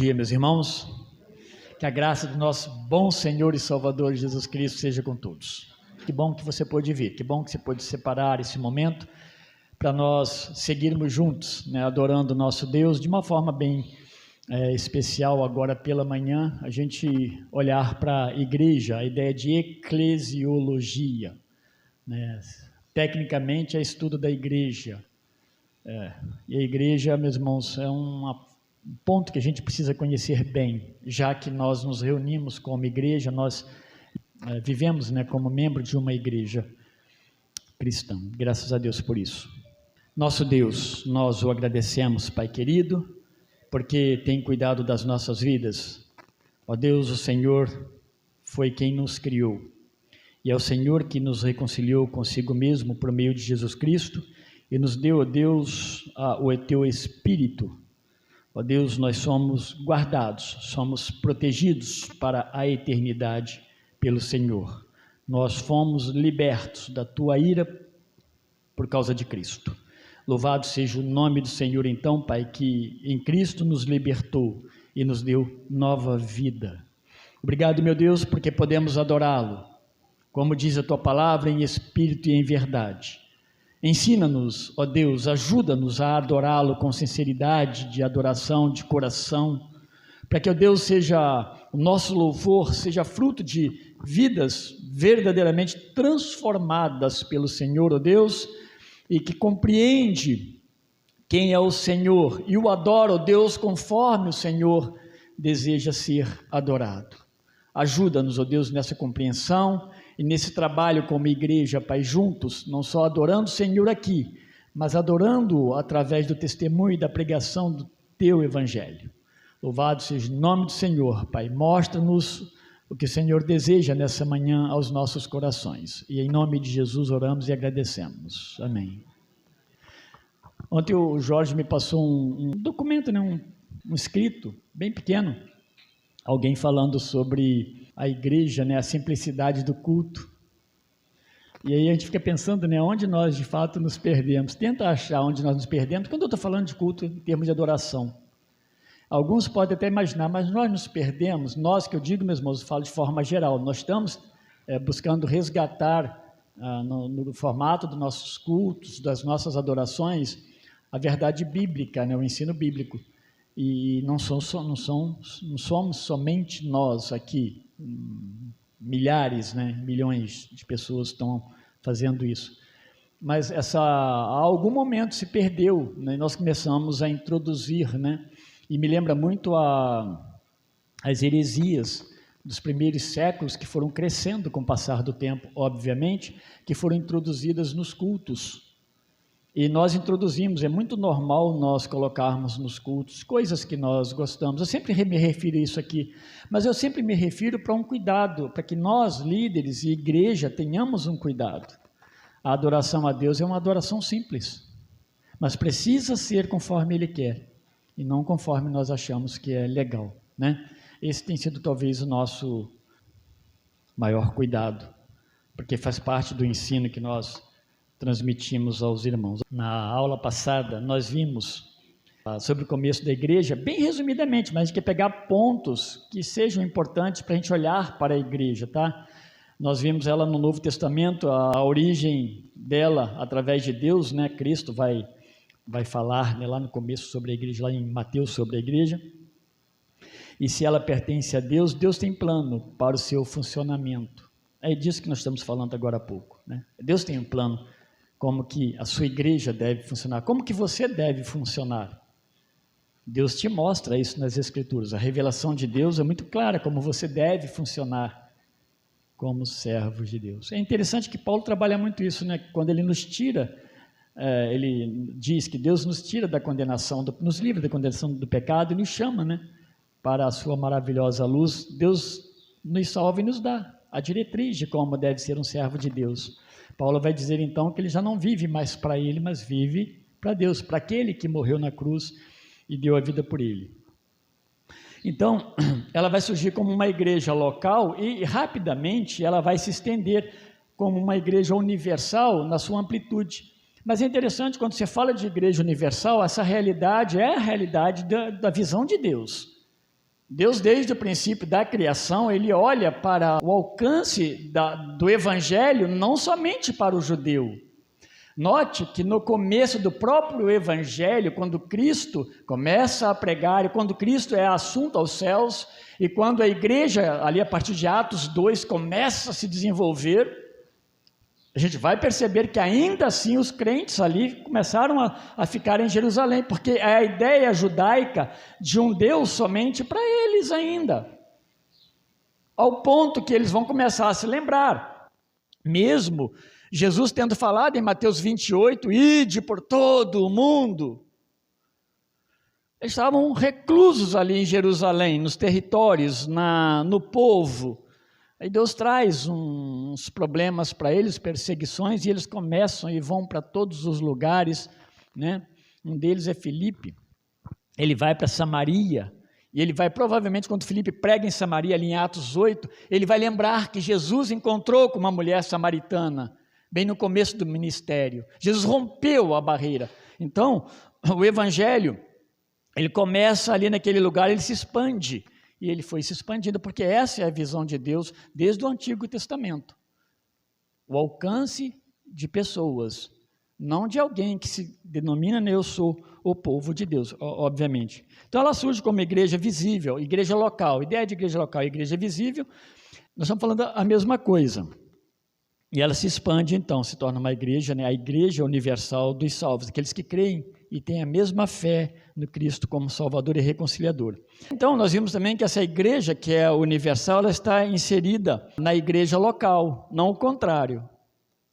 Bom dia, meus irmãos. Que a graça do nosso bom Senhor e Salvador Jesus Cristo seja com todos. Que bom que você pôde vir, que bom que você pôde separar esse momento para nós seguirmos juntos, né, adorando o nosso Deus de uma forma bem especial. Agora pela manhã, a gente olhar para a igreja, a ideia de eclesiologia, né? Tecnicamente é estudo da igreja, e a igreja, meus irmãos, é um ponto que a gente precisa conhecer bem, já que nós nos reunimos como igreja, nós vivemos, né, como membro de uma igreja cristã. Graças a Deus por isso. Nosso Deus, nós o agradecemos, Pai querido, porque tem cuidado das nossas vidas. Ó Deus, o Senhor foi quem nos criou, e é o Senhor que nos reconciliou consigo mesmo por meio de Jesus Cristo, e nos deu, ó Deus, o teu Espírito. Ó Deus, nós somos guardados, somos protegidos para a eternidade pelo Senhor. Nós fomos libertos da tua ira por causa de Cristo. Louvado seja o nome do Senhor, então, Pai, que em Cristo nos libertou e nos deu nova vida. Obrigado, meu Deus, porque podemos adorá-lo, como diz a tua palavra, em espírito e em verdade. Ensina-nos, ó Deus, ajuda-nos a adorá-lo com sinceridade de adoração, de coração, para que, ó Deus, o nosso louvor seja fruto de vidas verdadeiramente transformadas pelo Senhor, ó Deus, e que compreende quem é o Senhor e o adora, ó Deus, conforme o Senhor deseja ser adorado. Ajuda-nos, ó Deus, nessa compreensão e nesse trabalho como igreja, Pai, juntos, não só adorando o Senhor aqui, mas adorando-o através do testemunho e da pregação do teu Evangelho. Louvado seja o nome do Senhor, Pai. Mostra-nos o que o Senhor deseja nessa manhã aos nossos corações. E em nome de Jesus oramos e agradecemos. Amém. Ontem o Jorge me passou um documento, né, um escrito bem pequeno, alguém falando sobre a igreja, né, a simplicidade do culto. E aí a gente fica pensando, né, onde nós de fato nos perdemos. Tenta achar onde nós nos perdemos, quando eu estou falando de culto em termos de adoração. Alguns podem até imaginar, mas nós nos perdemos, nós que eu digo, meus irmãos, eu falo de forma geral, nós estamos buscando resgatar no formato dos nossos cultos, das nossas adorações, a verdade bíblica, né, o ensino bíblico. E não somos somente nós aqui, milhares, né, milhões de pessoas estão fazendo isso. Mas a algum momento se perdeu, né, e nós começamos a introduzir, né, e me lembra muito as heresias dos primeiros séculos que foram crescendo com o passar do tempo, obviamente, que foram introduzidas nos cultos. E nós introduzimos, é muito normal nós colocarmos nos cultos coisas que nós gostamos. Eu sempre me refiro a isso aqui, mas eu sempre me refiro para um cuidado, para que nós, líderes e igreja, tenhamos um cuidado. A adoração a Deus é uma adoração simples, mas precisa ser conforme Ele quer, e não conforme nós achamos que é legal, né? Esse tem sido talvez o nosso maior cuidado, porque faz parte do ensino que nós transmitimos aos irmãos. Na aula passada, nós vimos sobre o começo da igreja, bem resumidamente, mas a gente quer pegar pontos que sejam importantes para a gente olhar para a igreja, tá? Nós vimos ela no Novo Testamento, a origem dela através de Deus, né? Cristo vai falar, né, lá no começo sobre a igreja, lá em Mateus sobre a igreja. E se ela pertence a Deus, Deus tem plano para o seu funcionamento. É disso que nós estamos falando agora há pouco, né? Deus tem um plano como que a sua igreja deve funcionar, como que você deve funcionar. Deus te mostra isso nas Escrituras. A revelação de Deus é muito clara como você deve funcionar como servo de Deus. É interessante que Paulo trabalha muito isso, né? Quando ele nos tira, ele diz que Deus nos tira da condenação, nos livra da condenação do pecado e nos chama, né, para a sua maravilhosa luz. Deus nos salva e nos dá a diretriz de como deve ser um servo de Deus. Paulo vai dizer então que ele já não vive mais para ele, mas vive para Deus, para aquele que morreu na cruz e deu a vida por ele. Então, ela vai surgir como uma igreja local e rapidamente ela vai se estender como uma igreja universal na sua amplitude. Mas é interessante, quando você fala de igreja universal, essa realidade é a realidade da visão de Deus. Deus, desde o princípio da criação, ele olha para o alcance do evangelho, não somente para o judeu. Note que no começo do próprio evangelho, quando Cristo começa a pregar, e quando Cristo é assunto aos céus, e quando a igreja, ali a partir de Atos 2, começa a se desenvolver, a gente vai perceber que ainda assim os crentes ali começaram a ficar em Jerusalém, porque é a ideia judaica de um Deus somente para eles ainda, ao ponto que eles vão começar a se lembrar, mesmo Jesus tendo falado em Mateus 28, ide por todo o mundo, eles estavam reclusos ali em Jerusalém, nos territórios, no povo. Aí Deus traz uns problemas para eles, perseguições, e eles começam e vão para todos os lugares, né? Um deles é Filipe, ele vai para Samaria, e ele vai, provavelmente, quando Filipe prega em Samaria, ali em Atos 8, ele vai lembrar que Jesus encontrou com uma mulher samaritana, bem no começo do ministério. Jesus rompeu a barreira. Então, o evangelho, ele começa ali naquele lugar, ele se expande. E ele foi se expandindo, porque essa é a visão de Deus desde o Antigo Testamento. O alcance de pessoas, não de alguém que se denomina, eu sou o povo de Deus, obviamente. Então ela surge como igreja visível, igreja local. A ideia de igreja local e igreja visível, nós estamos falando a mesma coisa. E ela se expande então, se torna uma igreja, né, a igreja universal dos salvos, aqueles que creem e têm a mesma fé no Cristo como Salvador e Reconciliador. Então, nós vimos também que essa igreja, que é universal, ela está inserida na igreja local, não o contrário,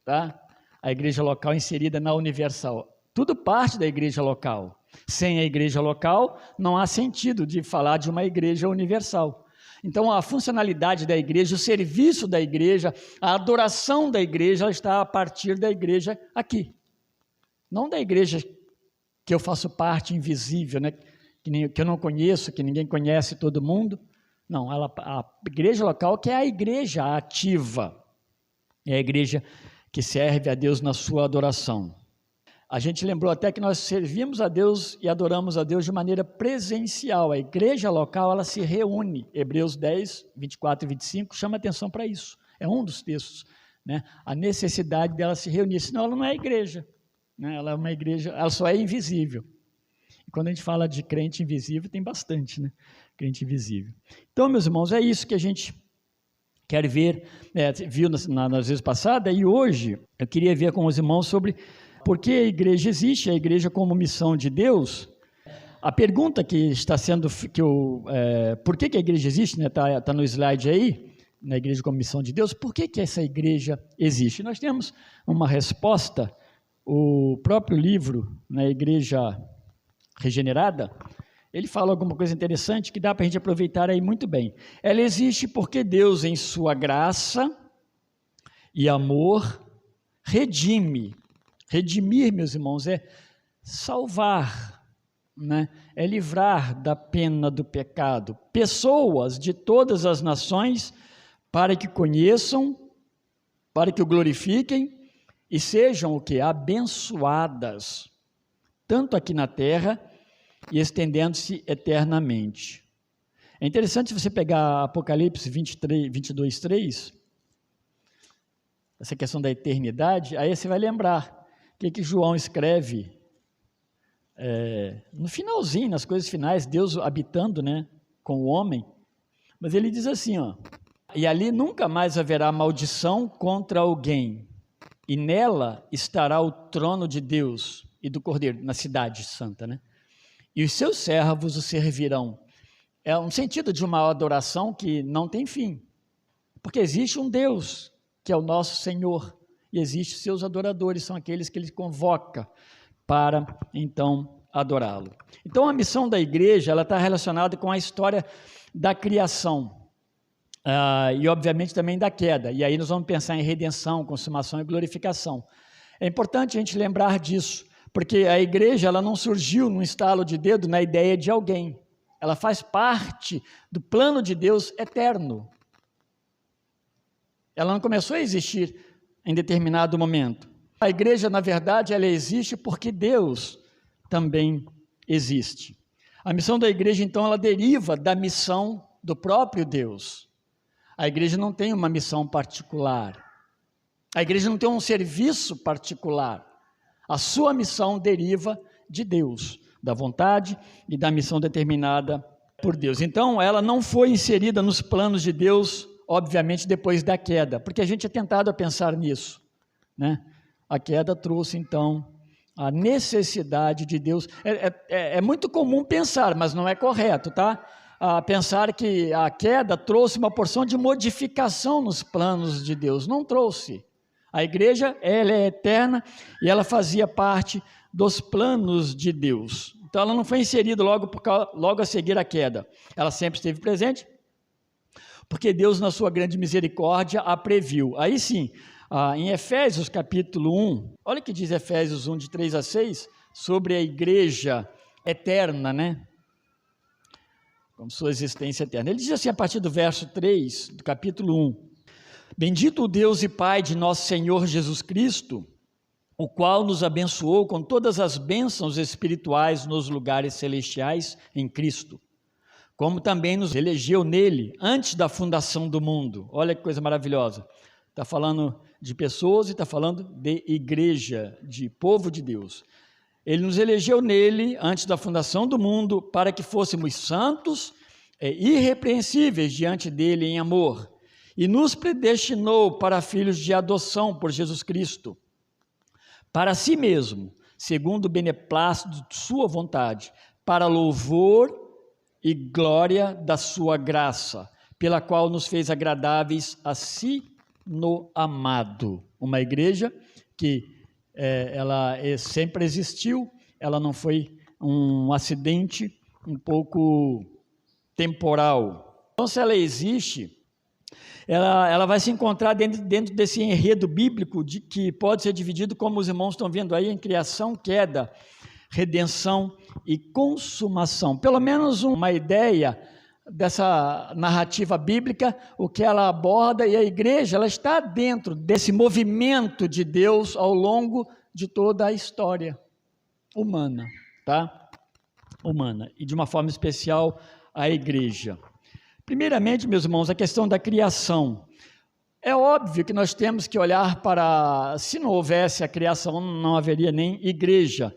tá? A igreja local inserida na universal. Tudo parte da igreja local. Sem a igreja local, não há sentido de falar de uma igreja universal. Então, a funcionalidade da igreja, o serviço da igreja, a adoração da igreja, ela está a partir da igreja aqui. Não da igreja que eu faço parte, invisível, né? Que eu não conheço, que ninguém conhece todo mundo. Não, a igreja local que é a igreja ativa. É a igreja que serve a Deus na sua adoração. A gente lembrou até que nós servimos a Deus e adoramos a Deus de maneira presencial. A igreja local, ela se reúne. Hebreus 10, 24 e 25 chama atenção para isso. É um dos textos, né? A necessidade dela se reunir, senão ela não é igreja, né? Ela é uma igreja, ela só é invisível. E quando a gente fala de crente invisível, tem bastante, né? Crente invisível. Então, meus irmãos, é isso que a gente quer ver, viu nas vezes passadas, e hoje eu queria ver com os irmãos sobre por que a igreja existe, a igreja como missão de Deus. A pergunta que está sendo, por que a igreja existe, né? Tá no slide aí, na igreja como missão de Deus, por que essa igreja existe? Nós temos uma resposta, o próprio livro, na Igreja Regenerada, ele fala alguma coisa interessante que dá para a gente aproveitar aí muito bem. Ela existe porque Deus, em sua graça e amor, redime. Redimir, meus irmãos, é salvar, né? É livrar da pena do pecado pessoas de todas as nações para que conheçam, para que o glorifiquem e sejam o quê? Abençoadas, tanto aqui na terra e estendendo-se eternamente. É interessante você pegar Apocalipse 22, 3, essa questão da eternidade, aí você vai lembrar o que João escreve no finalzinho, nas coisas finais, Deus habitando, né, com o homem, mas ele diz assim, ó, e ali nunca mais haverá maldição contra alguém, e nela estará o trono de Deus e do Cordeiro, na cidade santa, né? E os seus servos o servirão. É um sentido de uma adoração que não tem fim, porque existe um Deus, que é o nosso Senhor, e existem seus adoradores, são aqueles que ele convoca para, então, adorá-lo. Então, a missão da igreja, ela está relacionada com a história da criação, e, obviamente, também da queda, e aí nós vamos pensar em redenção, consumação e glorificação. É importante a gente lembrar disso, porque a igreja, ela não surgiu num estalo de dedo na ideia de alguém, ela faz parte do plano de Deus eterno. Ela não começou a existir em determinado momento. A igreja, na verdade, ela existe porque Deus também existe. A missão da igreja, então, ela deriva da missão do próprio Deus. A igreja não tem uma missão particular. A igreja não tem um serviço particular. A sua missão deriva de Deus, da vontade e da missão determinada por Deus. Então, ela não foi inserida nos planos de Deus, obviamente, depois da queda, porque a gente é tentado a pensar nisso, né? A queda trouxe, então, a necessidade de Deus. É muito comum pensar, mas não é correto, tá? Pensar que a queda trouxe uma porção de modificação nos planos de Deus. Não trouxe. A igreja, ela é eterna e ela fazia parte dos planos de Deus. Então, ela não foi inserida logo a seguir a queda. Ela sempre esteve presente, porque Deus, na sua grande misericórdia, a previu. Aí sim, em Efésios capítulo 1, olha o que diz Efésios 1, de 3 a 6, sobre a igreja eterna, né? Com sua existência eterna. Ele diz assim, a partir do verso 3, do capítulo 1, bendito o Deus e Pai de nosso Senhor Jesus Cristo, o qual nos abençoou com todas as bênçãos espirituais nos lugares celestiais em Cristo, como também nos elegeu nele antes da fundação do mundo. Olha que coisa maravilhosa. Está falando de pessoas e está falando de igreja, de povo de Deus. Ele nos elegeu nele antes da fundação do mundo para que fôssemos santos e irrepreensíveis diante dele em amor, e nos predestinou para filhos de adoção por Jesus Cristo, para si mesmo, segundo o beneplácito de sua vontade, para louvor e glória da sua graça, pela qual nos fez agradáveis a si no amado. Uma igreja que ela sempre existiu, ela não foi um acidente um pouco temporal. Então, se ela existe, ela vai se encontrar dentro desse enredo bíblico que pode ser dividido, como os irmãos estão vendo aí, em criação, queda, redenção e consumação. Pelo menos uma ideia dessa narrativa bíblica, o que ela aborda, e a igreja ela está dentro desse movimento de Deus ao longo de toda a história humana, tá? Humana, e de uma forma especial a igreja. Primeiramente, meus irmãos, a questão da criação. É óbvio que nós temos que olhar para, se não houvesse a criação, não haveria nem igreja.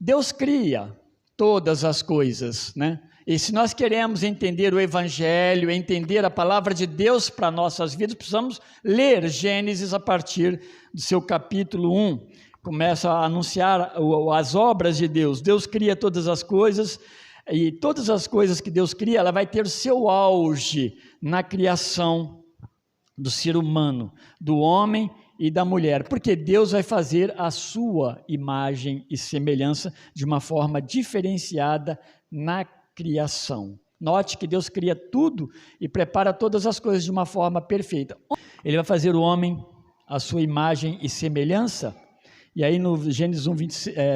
Deus cria todas as coisas, né? E se nós queremos entender o Evangelho, entender a palavra de Deus para nossas vidas, precisamos ler Gênesis a partir do seu capítulo 1. Começa a anunciar as obras de Deus. Deus cria todas as coisas, e todas as coisas que Deus cria, ela vai ter seu auge na criação do ser humano, do homem e da mulher, porque Deus vai fazer a sua imagem e semelhança de uma forma diferenciada na criação. Note que Deus cria tudo e prepara todas as coisas de uma forma perfeita. Ele vai fazer o homem a sua imagem e semelhança. E aí no Gênesis 1,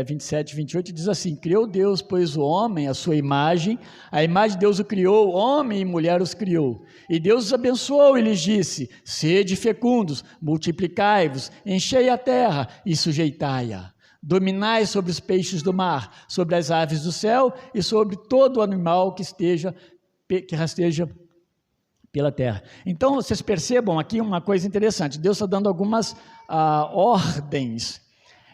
27 e 28 diz assim, criou Deus, pois o homem, a sua imagem, a imagem de Deus o criou, homem e mulher os criou. E Deus os abençoou e lhes disse, sede fecundos, multiplicai-vos, enchei a terra e sujeitai-a. Dominai sobre os peixes do mar, sobre as aves do céu e sobre todo animal que rasteja pela terra. Então, vocês percebam aqui uma coisa interessante, Deus está dando algumas ordens,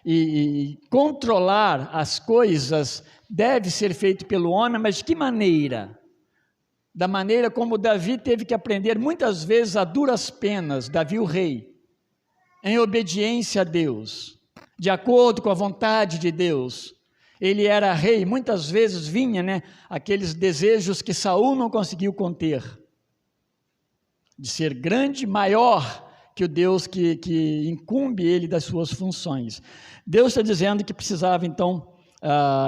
e controlar as coisas deve ser feito pelo homem, mas de que maneira? Da maneira como Davi teve que aprender muitas vezes a duras penas, Davi o rei, em obediência a Deus, de acordo com a vontade de Deus. Ele era rei, muitas vezes vinha, aqueles desejos que Saul não conseguiu conter, de ser grande, maior que o Deus que incumbe ele das suas funções. Deus está dizendo que precisava, então,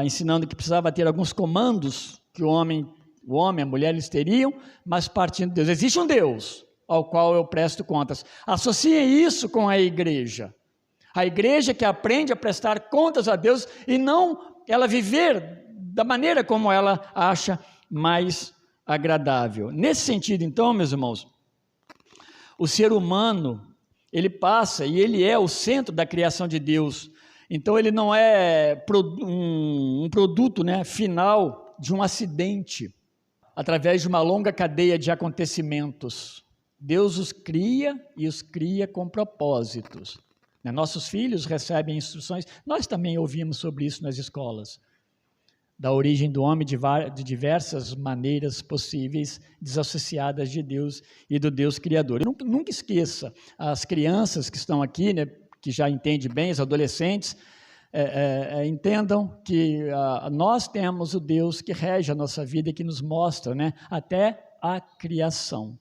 ensinando que precisava ter alguns comandos que o homem, a mulher, eles teriam, mas partindo de Deus. Existe um Deus ao qual eu presto contas. Associem isso com a igreja. A igreja que aprende a prestar contas a Deus e não ela viver da maneira como ela acha mais agradável. Nesse sentido, então, meus irmãos, o ser humano, ele passa e ele é o centro da criação de Deus. Então, ele não é um produto final de um acidente, através de uma longa cadeia de acontecimentos. Deus os cria e os cria com propósitos. Nossos filhos recebem instruções, nós também ouvimos sobre isso nas escolas, da origem do homem de diversas maneiras possíveis, desassociadas de Deus e do Deus Criador. Nunca esqueça, as crianças que estão aqui, né, que já entendem bem, os adolescentes, entendam que nós temos o Deus que rege a nossa vida e que nos mostra, né, até a criação.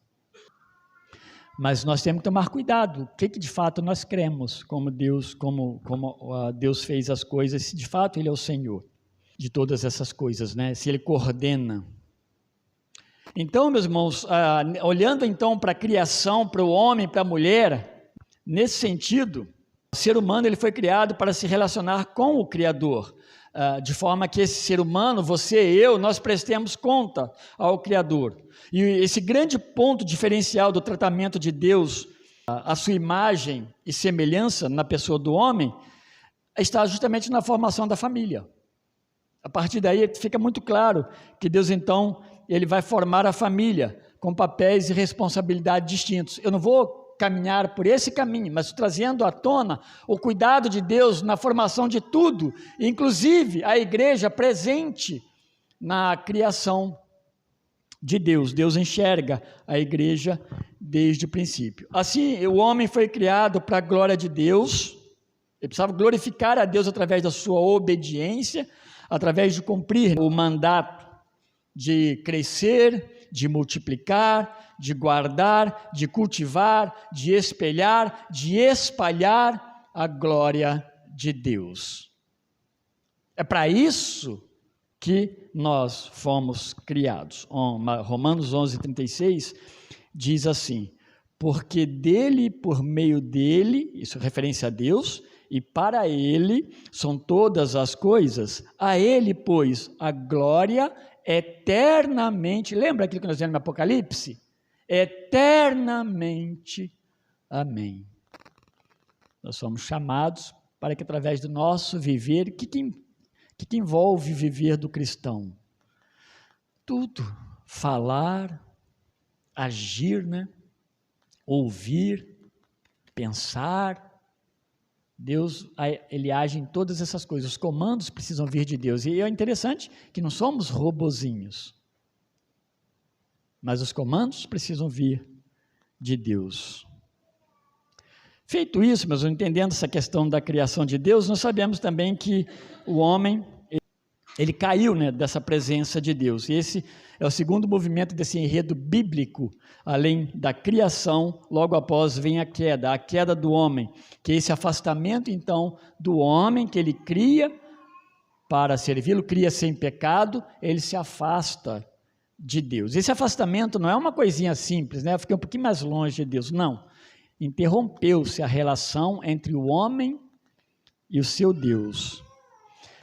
Mas nós temos que tomar cuidado, o que de fato nós cremos, como Deus fez as coisas, se de fato Ele é o Senhor de todas essas coisas, né? Se Ele coordena. Então, meus irmãos, olhando então para a criação, para o homem, para a mulher, nesse sentido, o ser humano ele foi criado para se relacionar com o Criador, de forma que esse ser humano, você e eu, nós prestemos conta ao Criador. E esse grande ponto diferencial do tratamento de Deus, a sua imagem e semelhança na pessoa do homem, está justamente na formação da família. A partir daí fica muito claro que Deus então, ele vai formar a família com papéis e responsabilidades distintos. Eu não vou caminhar por esse caminho, mas trazendo à tona o cuidado de Deus na formação de tudo, inclusive a igreja presente na criação de Deus. Deus enxerga a igreja desde o princípio. Assim, o homem foi criado para a glória de Deus, ele precisava glorificar a Deus através da sua obediência, através de cumprir o mandato de crescer, de multiplicar, de guardar, de cultivar, de espelhar, de espalhar a glória de Deus. É para isso que nós fomos criados. Romanos 11:36 diz assim: porque dele, por meio dele, isso é referência a Deus, e para ele são todas as coisas, a ele, pois, a glória eternamente, lembra aquilo que nós vemos no Apocalipse? Eternamente. Amém. Nós somos chamados para que através do nosso viver, o que envolve viver do cristão? Tudo. Falar, agir, né? Ouvir, pensar. Deus, ele age em todas essas coisas. Os comandos precisam vir de Deus. E é interessante que não somos robozinhos. Mas os comandos precisam vir de Deus. Feito isso, mas entendendo essa questão da criação de Deus, nós sabemos também que o homem, ele caiu, né, dessa presença de Deus. E esse é o segundo movimento desse enredo bíblico, além da criação, logo após vem a queda do homem, que é esse afastamento, então, do homem que ele cria para servi-lo, cria sem pecado, ele se afasta de Deus. Esse afastamento não é uma coisinha simples, né? Eu fiquei um pouquinho mais longe de Deus, não. Interrompeu-se a relação entre o homem e o seu Deus.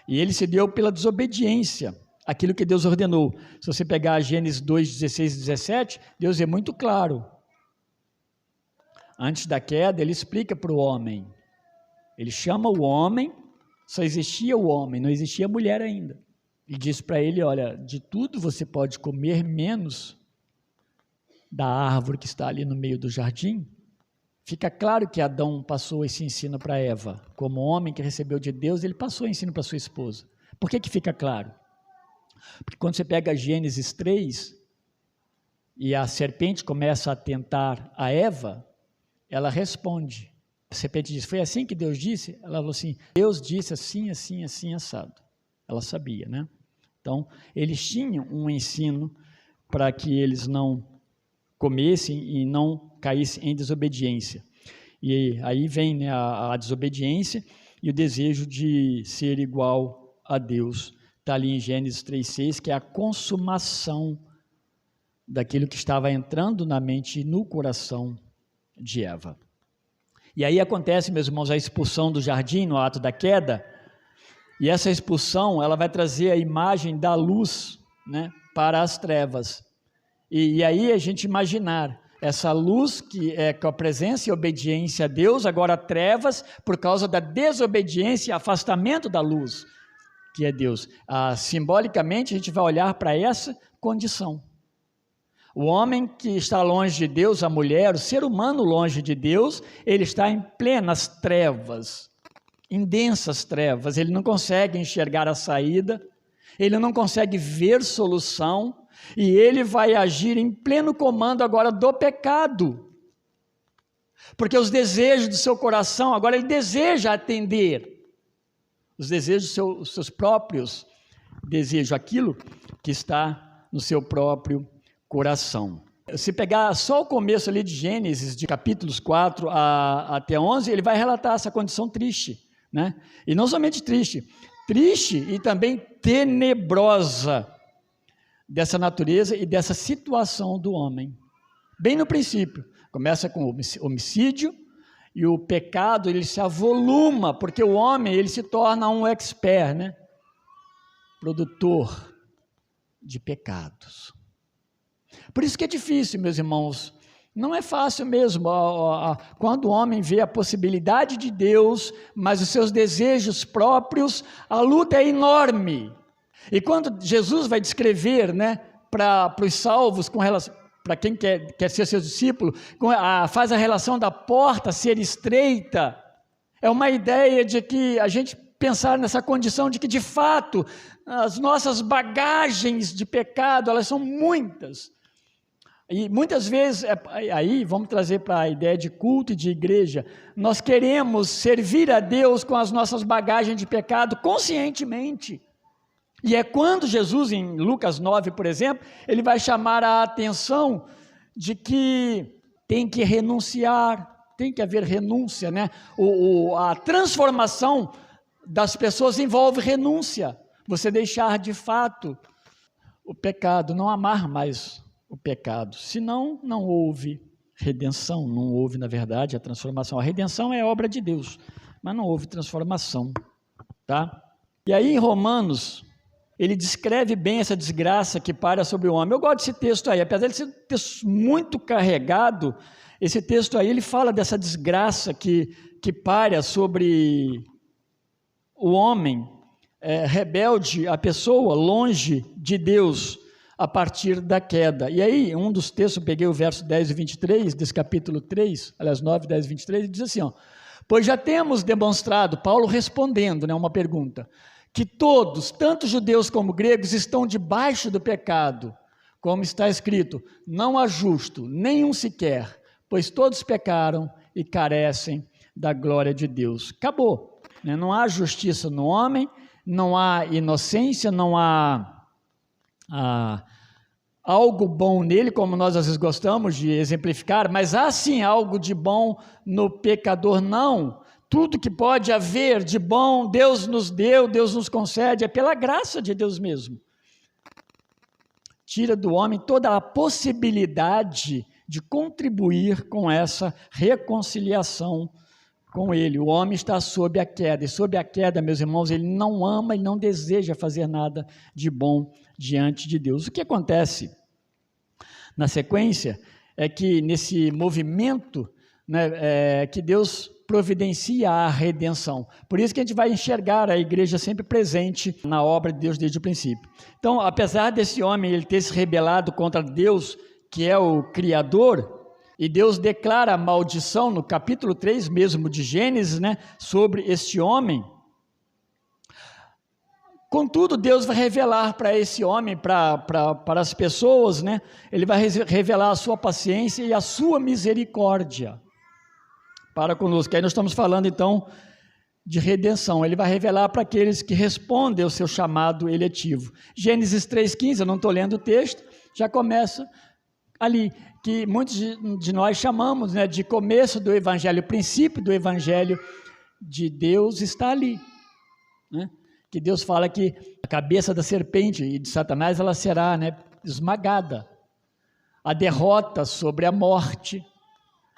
E ele se deu pela desobediência, aquilo que Deus ordenou. Se você pegar Gênesis 2, 16 e 17, Deus é muito claro. Antes da queda, ele explica para o homem. Ele chama o homem, só existia o homem, não existia a mulher ainda. E diz para ele, olha, de tudo você pode comer, menos da árvore que está ali no meio do jardim. Fica claro que Adão passou esse ensino para Eva. Como homem que recebeu de Deus, ele passou o ensino para sua esposa. Por que fica claro? Porque quando você pega Gênesis 3, e a serpente começa a tentar a Eva, ela responde. A serpente diz, foi assim que Deus disse? Ela falou assim, Deus disse assim, assim, assim, assado. Ela sabia, né? Então, eles tinham um ensino para que eles não comessem e não caíssem em desobediência. E aí vem, né, a desobediência e o desejo de ser igual a Deus. Está ali em Gênesis 3,6, que é a consumação daquilo que estava entrando na mente e no coração de Eva. E aí acontece, meus irmãos, a expulsão do jardim no ato da queda, e essa expulsão, ela vai trazer a imagem da luz, né, para as trevas. E aí a gente imaginar essa luz que é com a presença e obediência a Deus, agora trevas por causa da desobediência e afastamento da luz. que é Deus. Simbolicamente, a gente vai olhar para essa condição. O homem que está longe de Deus, a mulher, o ser humano longe de Deus, ele está em plenas trevas, em densas trevas, ele não consegue enxergar a saída, ele não consegue ver solução, e ele vai agir em pleno comando agora do pecado, porque os desejos do seu coração, agora ele deseja atender, os desejos os seus próprios desejos, aquilo que está no seu próprio coração. Se pegar só o começo ali de Gênesis, de capítulos 4 até 11, ele vai relatar essa condição triste, né? E não somente triste e também tenebrosa dessa natureza e dessa situação do homem. Bem no princípio, começa com o homicídio, e o pecado ele se avoluma, porque o homem ele se torna um expert, né? Produtor de pecados. Por isso que é difícil, meus irmãos, não é fácil mesmo, quando o homem vê a possibilidade de Deus, mas os seus desejos próprios, a luta é enorme. E quando Jesus vai descrever, né, para os salvos, para quem quer ser seu discípulo, faz a relação da porta ser estreita, é uma ideia de que a gente pensar nessa condição de que, de fato, as nossas bagagens de pecado, elas são muitas. E muitas vezes, aí vamos trazer para a ideia de culto e de igreja, nós queremos servir a Deus com as nossas bagagens de pecado conscientemente. E é quando Jesus, em Lucas 9, por exemplo, ele vai chamar a atenção de que tem que renunciar, tem que haver renúncia, né? A transformação das pessoas envolve renúncia, você deixar de fato o pecado, não amar mais o pecado, senão não houve redenção, não houve na verdade a transformação. A redenção é obra de Deus, mas não houve transformação, tá? E aí em Romanos, ele descreve bem essa desgraça que paira sobre o homem. Eu gosto desse texto aí, apesar de ser um texto muito carregado, esse texto aí ele fala dessa desgraça que paira sobre o homem rebelde, a pessoa longe de Deus a partir da queda. E aí, um dos textos, eu peguei o verso 10 e 23 desse capítulo 3, aliás 9, 10 e 23, ele diz assim, pois já temos demonstrado, Paulo respondendo, né, uma pergunta, que todos, tanto judeus como gregos, estão debaixo do pecado, como está escrito, não há justo, nenhum sequer, pois todos pecaram e carecem da glória de Deus. Acabou, né? Não há justiça no homem, não há inocência, não há algo bom nele, como nós às vezes gostamos de exemplificar, mas há sim algo de bom no pecador, não. Tudo que pode haver de bom, Deus nos deu, Deus nos concede, é pela graça de Deus mesmo. Tira do homem toda a possibilidade de contribuir com essa reconciliação com ele. O homem está sob a queda, e sob a queda, meus irmãos, ele não ama, ele não deseja fazer nada de bom diante de Deus. O que acontece na sequência é que nesse movimento, né, que Deus providencia a redenção. Por isso que a gente vai enxergar a igreja sempre presente na obra de Deus desde o princípio. Então, apesar desse homem ele ter se rebelado contra Deus, que é o Criador, e Deus declara a maldição no capítulo 3 mesmo de Gênesis, né, sobre este homem. Contudo, Deus vai revelar para esse homem, para as pessoas, né, ele vai revelar a sua paciência e a sua misericórdia para conosco. Aí nós estamos falando então de redenção. Ele vai revelar para aqueles que respondem ao seu chamado eletivo. Gênesis 3,15, eu não estou lendo o texto, já começa ali, que muitos de nós chamamos, né, de começo do evangelho, o princípio do evangelho de Deus está ali, né? Que Deus fala que a cabeça da serpente e de Satanás, ela será, né, esmagada, a derrota sobre a morte.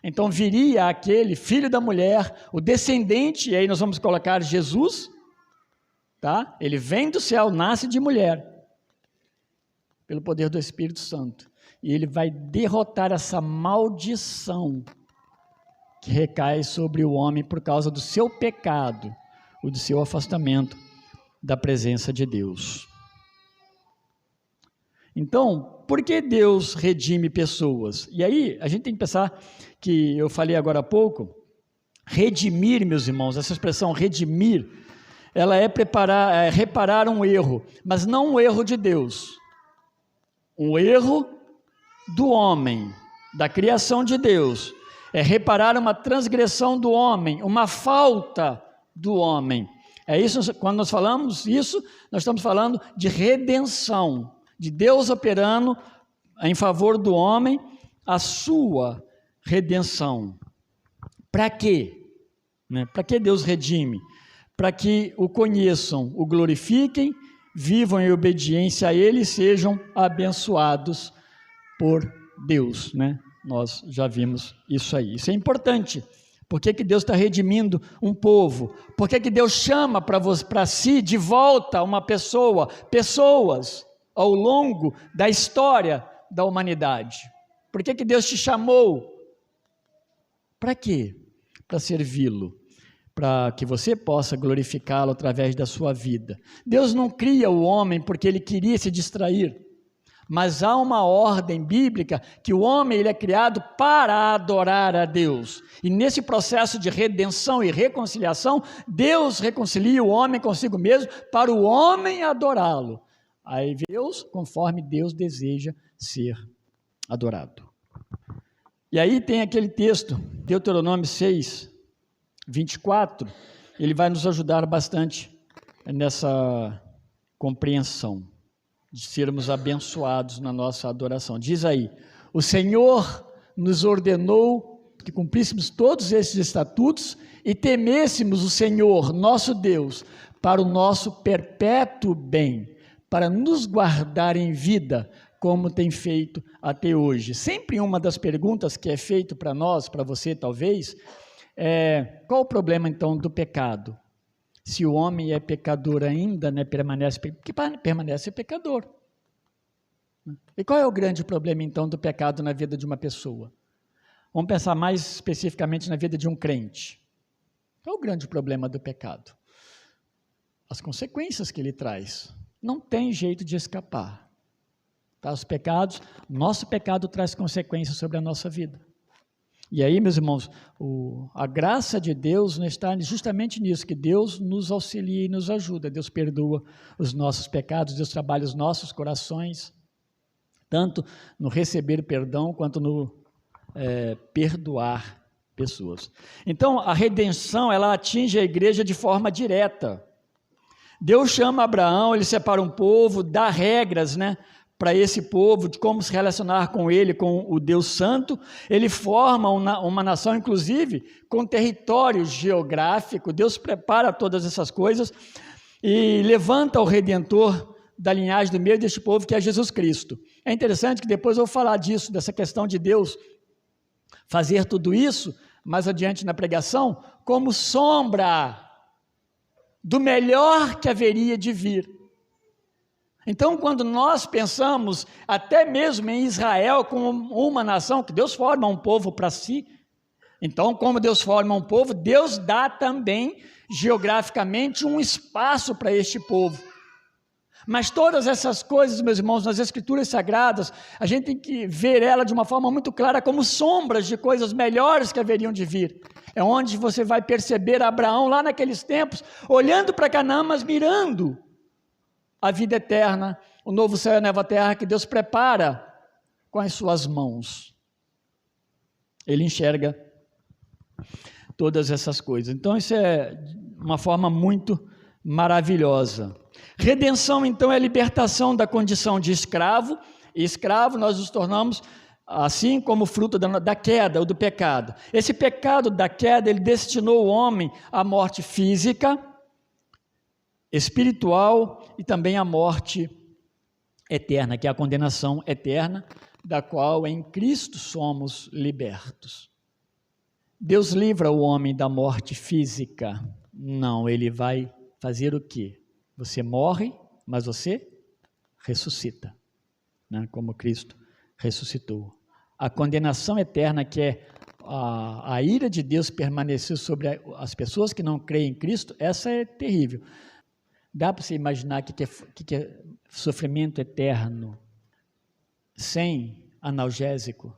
Então viria aquele filho da mulher, o descendente, e aí nós vamos colocar Jesus, tá? Ele vem do céu, nasce de mulher, pelo poder do Espírito Santo. E ele vai derrotar essa maldição que recai sobre o homem por causa do seu pecado, ou do seu afastamento da presença de Deus. Então, por que Deus redime pessoas? E aí, a gente tem que pensar que eu falei agora há pouco, redimir, meus irmãos, essa expressão redimir, ela é reparar um erro, mas não um erro de Deus, um erro do homem, da criação de Deus, é reparar uma transgressão do homem, uma falta do homem. É isso, quando nós falamos isso, nós estamos falando de redenção, de Deus operando em favor do homem a sua redenção. Para quê? Para que Deus redime? Para que o conheçam, o glorifiquem, vivam em obediência a Ele e sejam abençoados por Deus, Nós já vimos isso aí. Isso é importante. Por que Deus está redimindo um povo? Por que Deus chama para si de volta uma pessoa, pessoas, ao longo da história da humanidade? Por que Deus te chamou? Para quê? Para servi-lo, para que você possa glorificá-lo através da sua vida. Deus não cria o homem porque ele queria se distrair, mas há uma ordem bíblica que o homem ele é criado para adorar a Deus. E nesse processo de redenção e reconciliação, Deus reconcilia o homem consigo mesmo para o homem adorá-lo. Aí Deus, conforme Deus deseja ser adorado. E aí tem aquele texto, Deuteronômio 6, 24, ele vai nos ajudar bastante nessa compreensão de sermos abençoados na nossa adoração. Diz aí, o Senhor nos ordenou que cumpríssemos todos esses estatutos e temêssemos o Senhor, nosso Deus, para o nosso perpétuo bem, para nos guardar em vida, como tem feito até hoje. Sempre uma das perguntas que é feita para nós, para você talvez, é: qual o problema então do pecado? Se o homem é pecador ainda, permanece pecador. E qual é o grande problema então do pecado na vida de uma pessoa? Vamos pensar mais especificamente na vida de um crente. Qual é o grande problema do pecado? As consequências que ele traz. Não tem jeito de escapar. Tá? Nosso pecado traz consequências sobre a nossa vida. E aí, meus irmãos, a graça de Deus não está justamente nisso, que Deus nos auxilia e nos ajuda. Deus perdoa os nossos pecados, Deus trabalha os nossos corações, tanto no receber perdão, quanto no perdoar pessoas. Então, a redenção, ela atinge a igreja de forma direta. Deus chama Abraão, ele separa um povo, dá regras, para esse povo, de como se relacionar com ele, com o Deus Santo. Ele forma uma nação, inclusive, com território geográfico. Deus prepara todas essas coisas e levanta o Redentor da linhagem do meio deste povo, que é Jesus Cristo. É interessante que depois eu vou falar disso, dessa questão de Deus fazer tudo isso, mais adiante na pregação, como sombra do melhor que haveria de vir. Então, quando nós pensamos até mesmo em Israel como uma nação, que Deus forma um povo para si, então, como Deus forma um povo, Deus dá também, geograficamente, um espaço para este povo. Mas todas essas coisas, meus irmãos, nas Escrituras Sagradas, a gente tem que ver ela de uma forma muito clara como sombras de coisas melhores que haveriam de vir. É onde você vai perceber Abraão, lá naqueles tempos, olhando para Canaã, mas mirando a vida eterna, o novo céu e a nova terra que Deus prepara com as suas mãos. Ele enxerga todas essas coisas. Então, isso é uma forma muito maravilhosa. Redenção, então, é a libertação da condição de escravo. E escravo nós nos tornamos assim como fruto da queda ou do pecado. Esse pecado da queda, ele destinou o homem à morte física, espiritual e também à morte eterna, que é a condenação eterna, da qual em Cristo somos libertos. Deus livra o homem da morte física? Não, ele vai fazer o quê? Você morre, mas você ressuscita, como Cristo ressuscitou. A condenação eterna, que é a ira de Deus permanecer sobre as pessoas que não creem em Cristo, essa é terrível. Dá para você imaginar o que é sofrimento eterno, sem analgésico,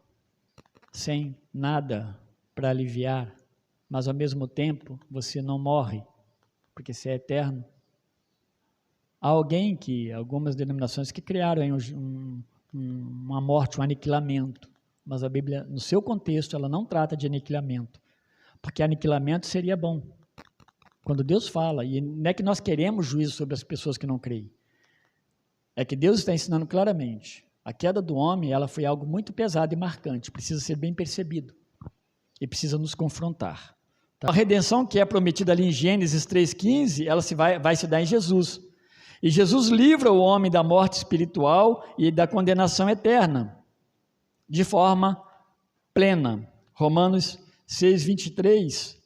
sem nada para aliviar, mas ao mesmo tempo você não morre, porque você é eterno? Há algumas denominações que criaram uma morte, um aniquilamento, mas a Bíblia, no seu contexto, ela não trata de aniquilamento, porque aniquilamento seria bom. Quando Deus fala, e não é que nós queremos juízo sobre as pessoas que não creem, é que Deus está ensinando claramente, a queda do homem, ela foi algo muito pesado e marcante, precisa ser bem percebido, e precisa nos confrontar. Tá? A redenção que é prometida ali em Gênesis 3,15, ela vai se dar em Jesus, e Jesus livra o homem da morte espiritual e da condenação eterna, de forma plena. Romanos 6,23,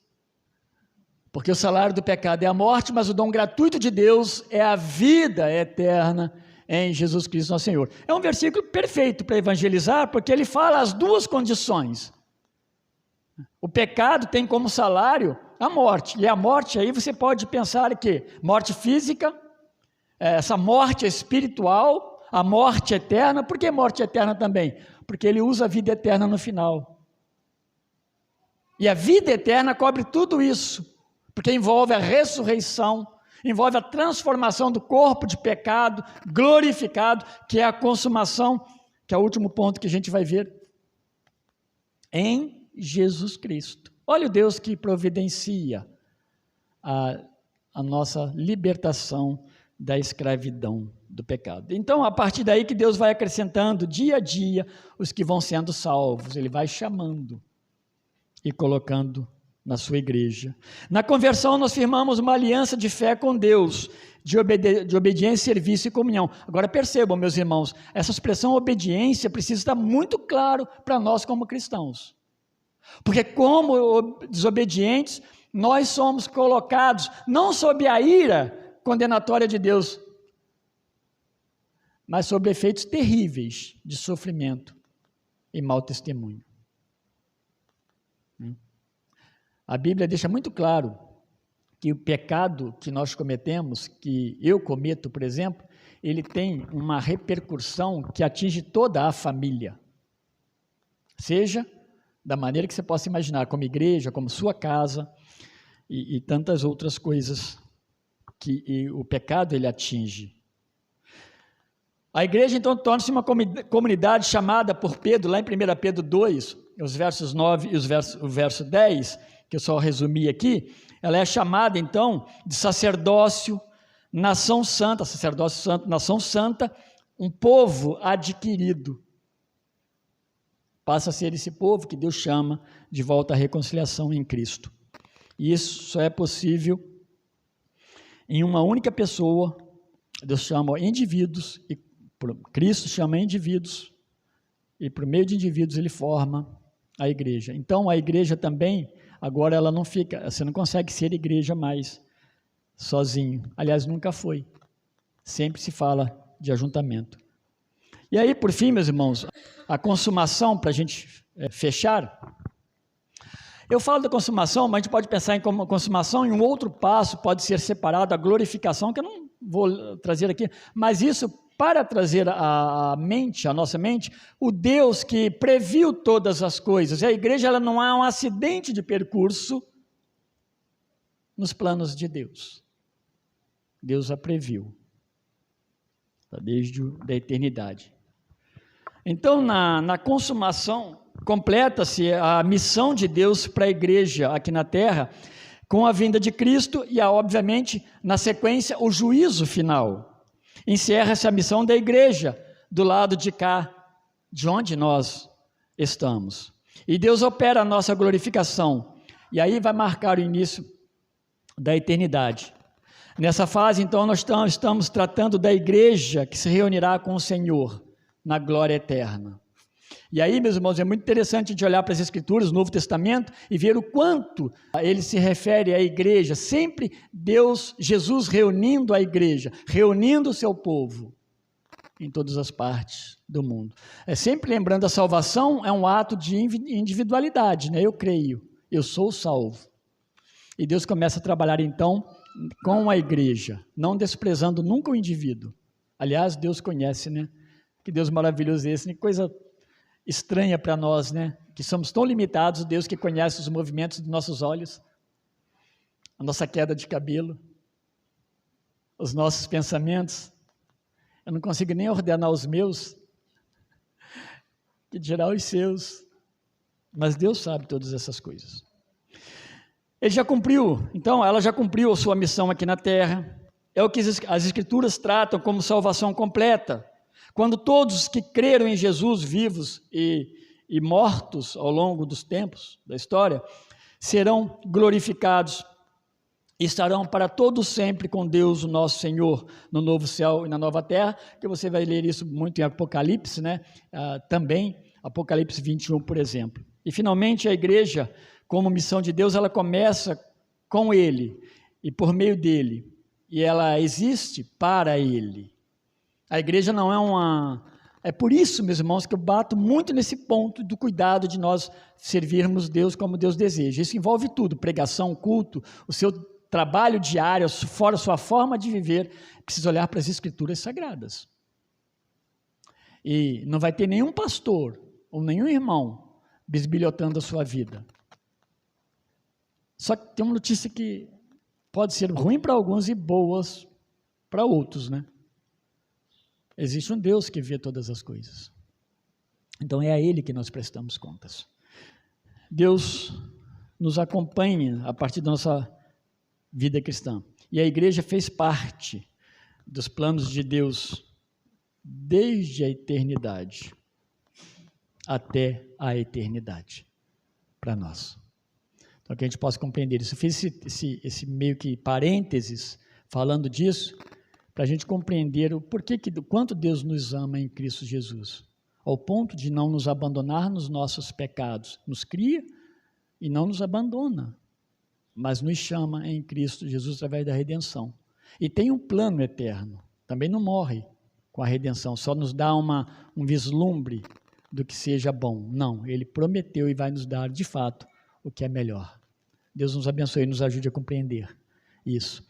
porque o salário do pecado é a morte, mas o dom gratuito de Deus é a vida eterna em Jesus Cristo nosso Senhor. É um versículo perfeito para evangelizar, porque ele fala as duas condições. O pecado tem como salário a morte, e a morte aí você pode pensar que morte física, essa morte espiritual, a morte eterna. Por que morte eterna também? Porque ele usa a vida eterna no final. E a vida eterna cobre tudo isso, porque envolve a ressurreição, envolve a transformação do corpo de pecado, glorificado, que é a consumação, que é o último ponto que a gente vai ver, em Jesus Cristo. Olha o Deus que providencia a nossa libertação da escravidão do pecado. Então, a partir daí que Deus vai acrescentando dia a dia os que vão sendo salvos, Ele vai chamando e colocando na sua igreja. Na conversão nós firmamos uma aliança de fé com Deus, de obediência, serviço e comunhão. Agora percebam, meus irmãos, essa expressão obediência precisa estar muito claro para nós como cristãos, porque como desobedientes, nós somos colocados não sob a ira condenatória de Deus, mas sob efeitos terríveis de sofrimento e mau testemunho. A Bíblia deixa muito claro que o pecado que nós cometemos, que eu cometo, por exemplo, ele tem uma repercussão que atinge toda a família, seja da maneira que você possa imaginar, como igreja, como sua casa e tantas outras coisas que o pecado ele atinge. A igreja então torna-se uma comunidade chamada por Pedro, lá em 1 Pedro 2, os versos 9 e o verso 10, que eu só resumi aqui, ela é chamada então de sacerdócio, nação santa, sacerdócio santo, nação santa, um povo adquirido. Passa a ser esse povo que Deus chama de volta à reconciliação em Cristo. E isso só é possível em uma única pessoa. Deus chama indivíduos, e Cristo chama indivíduos, e por meio de indivíduos ele forma a igreja. Então a igreja também, agora ela não fica, você não consegue ser igreja mais sozinho. Aliás, nunca foi. Sempre se fala de ajuntamento. E aí, por fim, meus irmãos, a consumação, para a gente fechar. Eu falo da consumação, mas a gente pode pensar em como consumação, em um outro passo pode ser separado a glorificação, que eu não vou trazer aqui, mas isso para trazer à nossa mente, o Deus que previu todas as coisas. E a igreja ela não é um acidente de percurso nos planos de Deus. Deus a previu, desde a eternidade. Então, na consumação, completa-se a missão de Deus para a igreja aqui na terra, com a vinda de Cristo e, obviamente, na sequência, o juízo final. Encerra-se a missão da igreja do lado de cá, de onde nós estamos. E Deus opera a nossa glorificação. E aí vai marcar o início da eternidade. Nessa fase, então, nós estamos tratando da igreja que se reunirá com o Senhor na glória eterna. E aí, meus irmãos, é muito interessante de olhar para as Escrituras, o Novo Testamento, e ver o quanto ele se refere à igreja, sempre Jesus reunindo a igreja, reunindo o seu povo em todas as partes do mundo. Sempre lembrando, a salvação é um ato de individualidade, né? Eu creio, eu sou salvo. E Deus começa a trabalhar então com a igreja, não desprezando nunca o indivíduo. Aliás, Deus conhece, né? Que Deus maravilhoso esse, né? Coisa estranha para nós, né? Que somos tão limitados, Deus que conhece os movimentos dos nossos olhos, a nossa queda de cabelo, os nossos pensamentos. Eu não consigo nem ordenar os meus, que dirá os seus, mas Deus sabe todas essas coisas. Ele já cumpriu, então ela já cumpriu a sua missão aqui na terra, é o que as Escrituras tratam como salvação completa, quando todos que creram em Jesus, vivos e mortos ao longo dos tempos da história, serão glorificados e estarão para todo sempre com Deus, o nosso Senhor, no novo céu e na nova terra, que você vai ler isso muito em Apocalipse, né? Também, Apocalipse 21, por exemplo. E finalmente a igreja, como missão de Deus, ela começa com Ele e por meio dEle, e ela existe para Ele. A igreja não é uma... É por isso, meus irmãos, que eu bato muito nesse ponto do cuidado de nós servirmos Deus como Deus deseja. Isso envolve tudo, pregação, culto, o seu trabalho diário, fora a sua forma de viver, precisa olhar para as Escrituras Sagradas. E não vai ter nenhum pastor ou nenhum irmão bisbilhotando a sua vida. Só que tem uma notícia que pode ser ruim para alguns e boas para outros, né? Existe um Deus que vê todas as coisas. Então é a Ele que nós prestamos contas. Deus nos acompanha a partir da nossa vida cristã. E a igreja fez parte dos planos de Deus desde a eternidade até a eternidade para nós. Então, que a gente possa compreender isso. Eu fiz esse meio que parênteses falando disso para a gente compreender o porquê, quanto Deus nos ama em Cristo Jesus, ao ponto de não nos abandonar nos nossos pecados. Nos cria e não nos abandona, mas nos chama em Cristo Jesus através da redenção. E tem um plano eterno, também não morre com a redenção, só nos dá um vislumbre do que seja bom. Não, Ele prometeu e vai nos dar, de fato, o que é melhor. Deus nos abençoe e nos ajude a compreender isso.